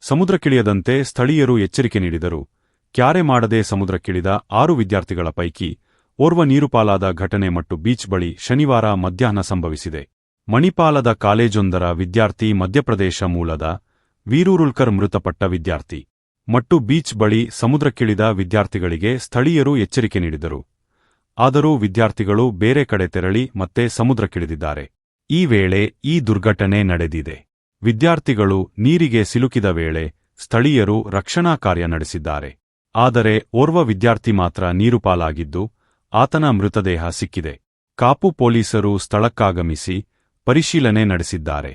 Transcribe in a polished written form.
ಸಮುದ್ರಕ್ಕಿಳಿಯದಂತೆ ಸ್ಥಳೀಯರು ಎಚ್ಚರಿಕೆ ನೀಡಿದರು. ಕ್ಯಾರೆ ಮಾಡದೆ ಸಮುದ್ರಕ್ಕಿಳಿದ 6 ವಿದ್ಯಾರ್ಥಿಗಳ ಪೈಕಿ ಓರ್ವ ನೀರುಪಾಲಾದ ಘಟನೆ ಮತ್ತು ಬೀಚ್ ಬಳಿ ಶನಿವಾರ ಮಧ್ಯಾಹ್ನ ಸಂಭವಿಸಿದೆ. ಮಣಿಪಾಲದ ಕಾಲೇಜೊಂದರ ವಿದ್ಯಾರ್ಥಿ ಮಧ್ಯಪ್ರದೇಶ ಮೂಲದ ವೀರೂರುಲ್ಕರ್ ಮೃತಪಟ್ಟ ವಿದ್ಯಾರ್ಥಿ. ಮಟ್ಟು ಬೀಚ್ ಬಳಿ ಸಮುದ್ರಕ್ಕಿಳಿದ ವಿದ್ಯಾರ್ಥಿಗಳಿಗೆ ಸ್ಥಳೀಯರು ಎಚ್ಚರಿಕೆ ನೀಡಿದರು. ಆದರೂ ವಿದ್ಯಾರ್ಥಿಗಳು ಬೇರೆ ಕಡೆ ತೆರಳಿ ಮತ್ತೆ ಸಮುದ್ರಕ್ಕಿಳಿದಿದ್ದಾರೆ. ಈ ವೇಳೆ ಈ ದುರ್ಘಟನೆ ನಡೆದಿದೆ. ವಿದ್ಯಾರ್ಥಿಗಳು ನೀರಿಗೆ ಸಿಲುಕಿದ ವೇಳೆ ಸ್ಥಳೀಯರು ರಕ್ಷಣಾ ಕಾರ್ಯ ನಡೆಸಿದ್ದಾರೆ. ಆದರೆ ಓರ್ವ ವಿದ್ಯಾರ್ಥಿ ಮಾತ್ರ ನೀರುಪಾಲಾಗಿದ್ದು, ಆತನ ಮೃತದೇಹ ಸಿಕ್ಕಿದೆ. ಕಾಪು ಪೊಲೀಸರು ಸ್ಥಳಕ್ಕಾಗಮಿಸಿ ಪರಿಶೀಲನೆ ನಡೆಸಿದ್ದಾರೆ.